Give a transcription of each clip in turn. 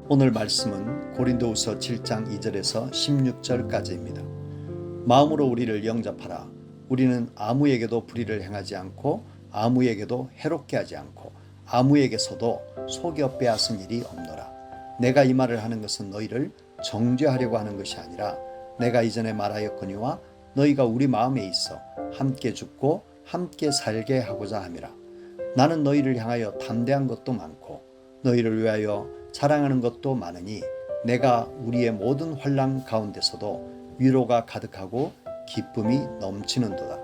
오늘 말씀은 고린도후서 7장 2절에서 16절까지입니다. 마음으로 우리를 영접하라. 우리는 아무에게도 불의를 행하지 않고 아무에게도 해롭게 하지 않고 아무에게서도 속여 빼앗은 일이 없노라. 내가 이 말을 하는 것은 너희를 정죄하려고 하는 것이 아니라 내가 이전에 말하였거니와 너희가 우리 마음에 있어 함께 죽고 함께 살게 하고자 함이라. 나는 너희를 향하여 담대한 것도 많고 너희를 위하여 자랑하는 것도 많으니 내가 우리의 모든 환난 가운데서도 위로가 가득하고 기쁨이 넘치는도다.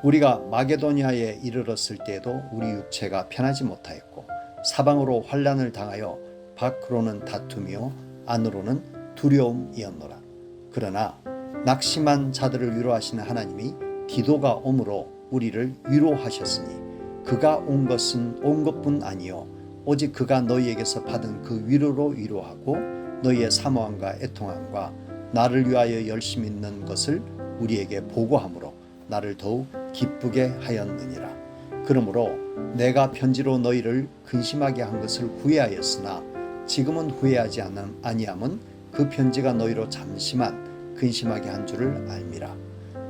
우리가 마게도니아에 이르렀을 때에도 우리 육체가 편하지 못하였고 사방으로 환난을 당하여 밖으로는 다툼이요 안으로는 두려움이었노라. 그러나 낙심한 자들을 위로하시는 하나님이 디도가 오므로 우리를 위로하셨으니 그가 온 것뿐 아니요 오직 그가 너희에게서 받은 그 위로로 위로하고 너희의 사모함과 애통함과 나를 위하여 열심히 있는 것을 우리에게 보고하므로 나를 더욱 기쁘게 하였느니라. 그러므로 내가 편지로 너희를 근심하게 한 것을 후회하였으나 지금은 후회하지 아니함은 그 편지가 너희로 잠시만 근심하게 한 줄을 알미라.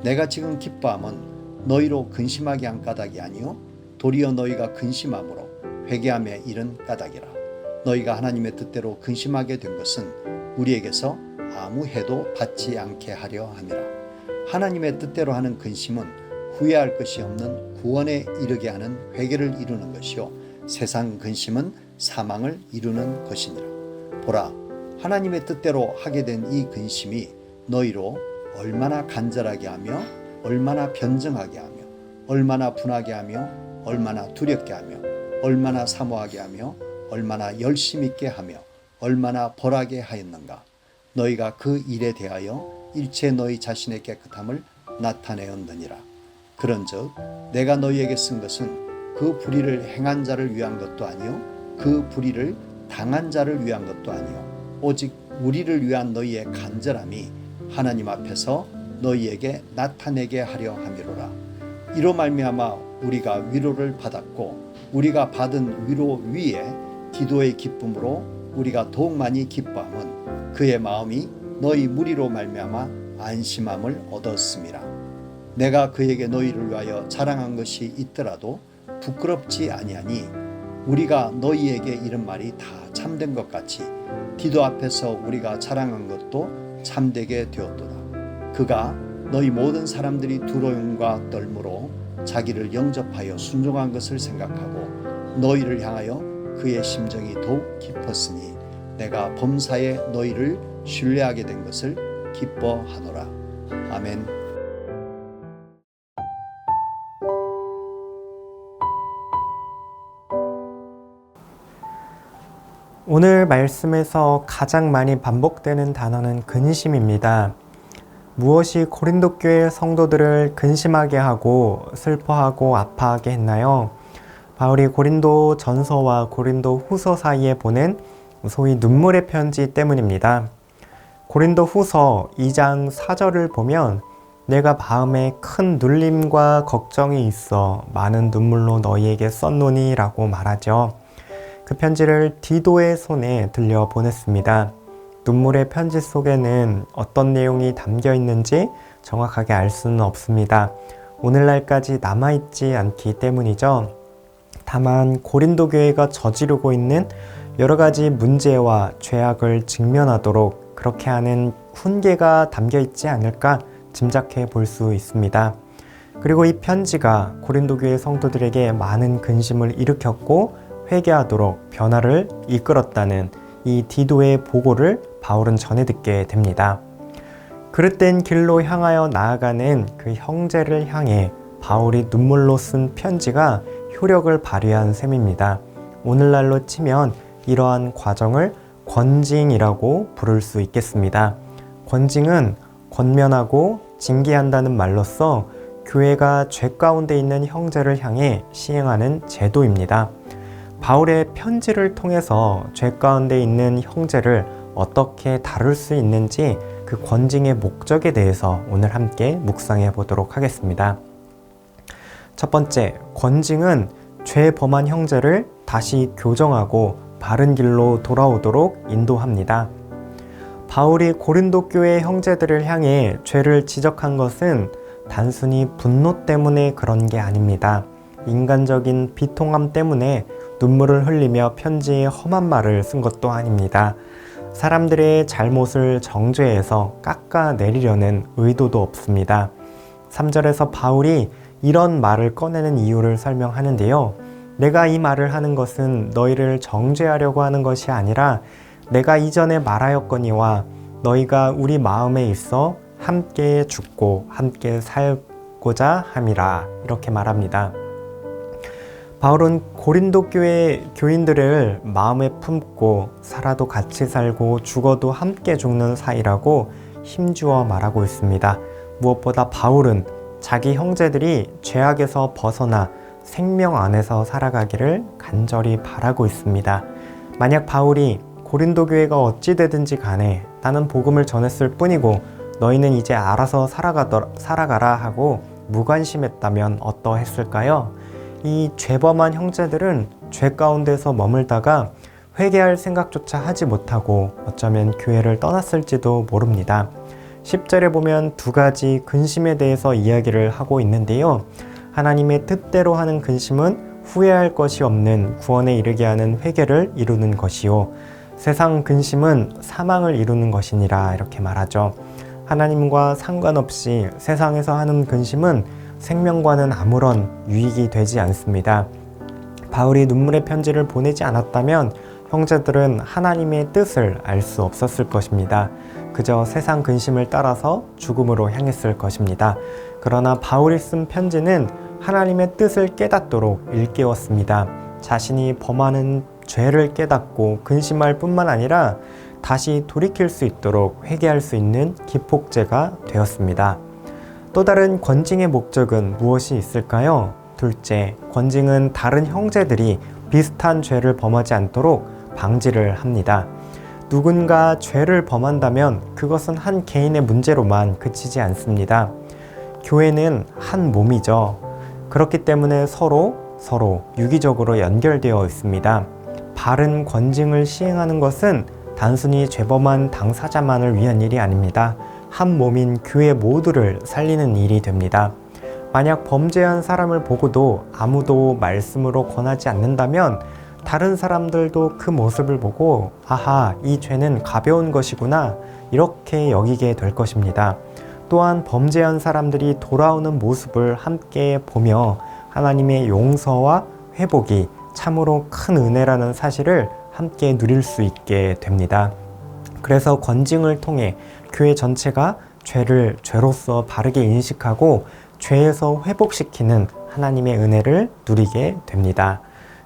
내가 지금 기뻐함은 너희로 근심하게 한 까닭이 아니요 도리어 너희가 근심함으로 회개함에 이른 까닭이라. 너희가 하나님의 뜻대로 근심하게 된 것은 우리에게서 아무 해도 받지 않게 하려 함이라. 하나님의 뜻대로 하는 근심은 후회할 것이 없는 구원에 이르게 하는 회개를 이루는 것이요 세상 근심은 사망을 이루는 것이니라. 보라, 하나님의 뜻대로 하게 된 이 근심이 너희로 얼마나 간절하게 하며 얼마나 변증하게 하며 얼마나 분하게 하며 얼마나 두렵게 하며 얼마나 사모하게 하며 얼마나 열심 있게 하며 얼마나 벌하게 하였는가. 너희가 그 일에 대하여 일체 너희 자신의 깨끗함을 나타내었느니라. 그런즉 내가 너희에게 쓴 것은 그 불의를 행한 자를 위한 것도 아니요 그 불의를 당한 자를 위한 것도 아니요 오직 우리를 위한 너희의 간절함이 하나님 앞에서 너희에게 나타내게 하려 함이로라. 이로 말미암아 우리가 위로를 받았고 우리가 받은 위로 위에 디도의 기쁨으로 우리가 더욱 많이 기뻐함은 그의 마음이 너희 무리로 말미암아 안심함을 얻었음이라. 내가 그에게 너희를 위하여 자랑한 것이 있더라도 부끄럽지 아니하니 우리가 너희에게 이런 말이 다 참된 것 같이 디도 앞에서 우리가 자랑한 것도 참되게 되었도다. 그가 너희 모든 사람들이 두려움과 떨므로 자기를 영접하여 순종한 것을 생각하고 너희를 향하여 그의 심정이 더욱 깊었으니 내가 범사에 너희를 신뢰하게 된 것을 기뻐하노라. 아멘. 오늘 말씀에서 가장 많이 반복되는 단어는 근심입니다. 무엇이 고린도 교회 성도들을 근심하게 하고 슬퍼하고 아파하게 했나요? 바울이 고린도 전서와 고린도 후서 사이에 보낸 소위 눈물의 편지 때문입니다. 고린도 후서 2장 4절을 보면 내가 마음에 큰 눌림과 걱정이 있어 많은 눈물로 너희에게 썼노니 라고 말하죠. 그 편지를 디도의 손에 들려 보냈습니다. 눈물의 편지 속에는 어떤 내용이 담겨 있는지 정확하게 알 수는 없습니다. 오늘날까지 남아있지 않기 때문이죠. 다만 고린도 교회가 저지르고 있는 여러 가지 문제와 죄악을 직면하도록 그렇게 하는 훈계가 담겨 있지 않을까 짐작해 볼 수 있습니다. 그리고 이 편지가 고린도 교회 성도들에게 많은 근심을 일으켰고 회개하도록 변화를 이끌었다는 이 디도의 보고를 바울은 전해 듣게 됩니다. 그릇된 길로 향하여 나아가는 그 형제를 향해 바울이 눈물로 쓴 편지가 효력을 발휘한 셈입니다. 오늘날로 치면 이러한 과정을 권징이라고 부를 수 있겠습니다. 권징은 권면하고 징계한다는 말로써 교회가 죄 가운데 있는 형제를 향해 시행하는 제도입니다. 바울의 편지를 통해서 죄 가운데 있는 형제를 어떻게 다룰 수 있는지 그 권징의 목적에 대해서 오늘 함께 묵상해 보도록 하겠습니다. 첫 번째, 권징은 죄 범한 형제를 다시 교정하고 바른 길로 돌아오도록 인도합니다. 바울이 고린도 교회 형제들을 향해 죄를 지적한 것은 단순히 분노 때문에 그런 게 아닙니다. 인간적인 비통함 때문에 눈물을 흘리며 편지에 험한 말을 쓴 것도 아닙니다. 사람들의 잘못을 정죄해서 깎아내리려는 의도도 없습니다. 3절에서 바울이 이런 말을 꺼내는 이유를 설명하는데요. 내가 이 말을 하는 것은 너희를 정죄하려고 하는 것이 아니라 내가 이전에 말하였거니와 너희가 우리 마음에 있어 함께 죽고 함께 살고자 함이라 이렇게 말합니다. 바울은 고린도 교회 교인들을 마음에 품고 살아도 같이 살고 죽어도 함께 죽는 사이라고 힘주어 말하고 있습니다. 무엇보다 바울은 자기 형제들이 죄악에서 벗어나 생명 안에서 살아가기를 간절히 바라고 있습니다. 만약 바울이 고린도 교회가 어찌 되든지 간에 나는 복음을 전했을 뿐이고 너희는 이제 알아서 살아가라 하고 무관심했다면 어떠했을까요? 이 죄범한 형제들은 죄 가운데서 머물다가 회개할 생각조차 하지 못하고 어쩌면 교회를 떠났을지도 모릅니다. 10절에 보면 두 가지 근심에 대해서 이야기를 하고 있는데요. 하나님의 뜻대로 하는 근심은 후회할 것이 없는 구원에 이르게 하는 회개를 이루는 것이요. 세상 근심은 사망을 이루는 것이니라 이렇게 말하죠. 하나님과 상관없이 세상에서 하는 근심은 생명과는 아무런 유익이 되지 않습니다. 바울이 눈물의 편지를 보내지 않았다면 형제들은 하나님의 뜻을 알 수 없었을 것입니다. 그저 세상 근심을 따라서 죽음으로 향했을 것입니다. 그러나 바울이 쓴 편지는 하나님의 뜻을 깨닫도록 일깨웠습니다. 자신이 범하는 죄를 깨닫고 근심할 뿐만 아니라 다시 돌이킬 수 있도록 회개할 수 있는 기폭제가 되었습니다. 또 다른 권징의 목적은 무엇이 있을까요? 둘째, 권징은 다른 형제들이 비슷한 죄를 범하지 않도록 방지를 합니다. 누군가 죄를 범한다면 그것은 한 개인의 문제로만 그치지 않습니다. 교회는 한 몸이죠. 그렇기 때문에 서로 유기적으로 연결되어 있습니다. 바른 권징을 시행하는 것은 단순히 죄범한 당사자만을 위한 일이 아닙니다. 한 몸인 교회 모두를 살리는 일이 됩니다. 만약 범죄한 사람을 보고도 아무도 말씀으로 권하지 않는다면 다른 사람들도 그 모습을 보고 아하, 이 죄는 가벼운 것이구나 이렇게 여기게 될 것입니다. 또한 범죄한 사람들이 돌아오는 모습을 함께 보며 하나님의 용서와 회복이 참으로 큰 은혜라는 사실을 함께 누릴 수 있게 됩니다. 그래서 권징을 통해 교회 전체가 죄를 죄로서 바르게 인식하고 죄에서 회복시키는 하나님의 은혜를 누리게 됩니다.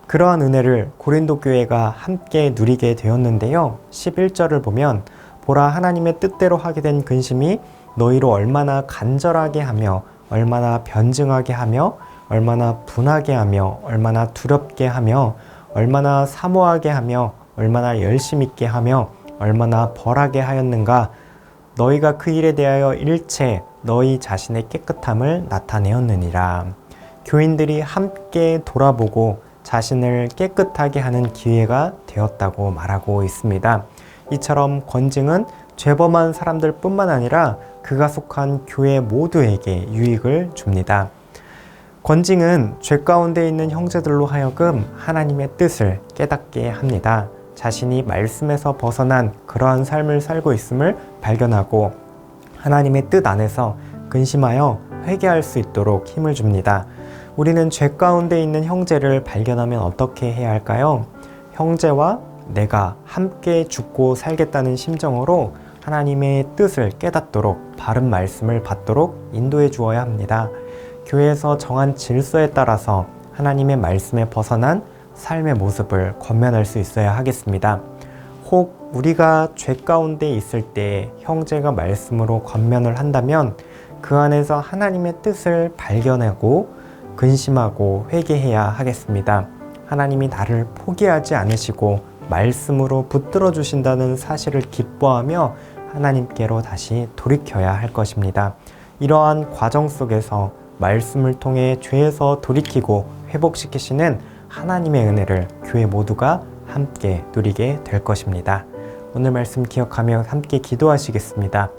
그러한 은혜를 고린도 교회가 함께 누리게 되었는데요. 11절을 보면 보라, 하나님의 뜻대로 하게 된 근심이 너희로 얼마나 간절하게 하며 얼마나 변증하게 하며 얼마나 분하게 하며 얼마나 두렵게 하며 얼마나 사모하게 하며 얼마나 열심 있게 하며 얼마나 벌하게 하였는가. 너희가 그 일에 대하여 일체 너희 자신의 깨끗함을 나타내었느니라. 교인들이 함께 돌아보고 자신을 깨끗하게 하는 기회가 되었다고 말하고 있습니다. 이처럼 권징은 죄범한 사람들 뿐만 아니라 그가 속한 교회 모두에게 유익을 줍니다. 권징은 죄 가운데 있는 형제들로 하여금 하나님의 뜻을 깨닫게 합니다. 자신이 말씀에서 벗어난 그러한 삶을 살고 있음을 발견하고 하나님의 뜻 안에서 근심하여 회개할 수 있도록 힘을 줍니다. 우리는 죄 가운데 있는 형제를 발견하면 어떻게 해야 할까요? 형제와 내가 함께 죽고 살겠다는 심정으로 하나님의 뜻을 깨닫도록 바른 말씀을 받도록 인도해 주어야 합니다. 교회에서 정한 질서에 따라서 하나님의 말씀에 벗어난 삶의 모습을 권면할 수 있어야 하겠습니다. 혹 우리가 죄 가운데 있을 때 형제가 말씀으로 권면을 한다면 그 안에서 하나님의 뜻을 발견하고 근심하고 회개해야 하겠습니다. 하나님이 나를 포기하지 않으시고 말씀으로 붙들어 주신다는 사실을 기뻐하며 하나님께로 다시 돌이켜야 할 것입니다. 이러한 과정 속에서 말씀을 통해 죄에서 돌이키고 회복시키시는 하나님의 은혜를 교회 모두가 함께 누리게 될 것입니다. 오늘 말씀 기억하며 함께 기도하시겠습니다.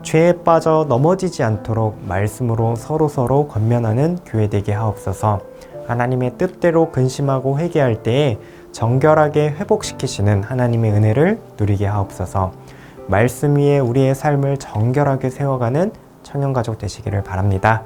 죄에 빠져 넘어지지 않도록 말씀으로 서로 권면하는 교회 되게 하옵소서. 하나님의 뜻대로 근심하고 회개할 때에 정결하게 회복시키시는 하나님의 은혜를 누리게 하옵소서. 말씀 위에 우리의 삶을 정결하게 세워가는 청년가족 되시기를 바랍니다.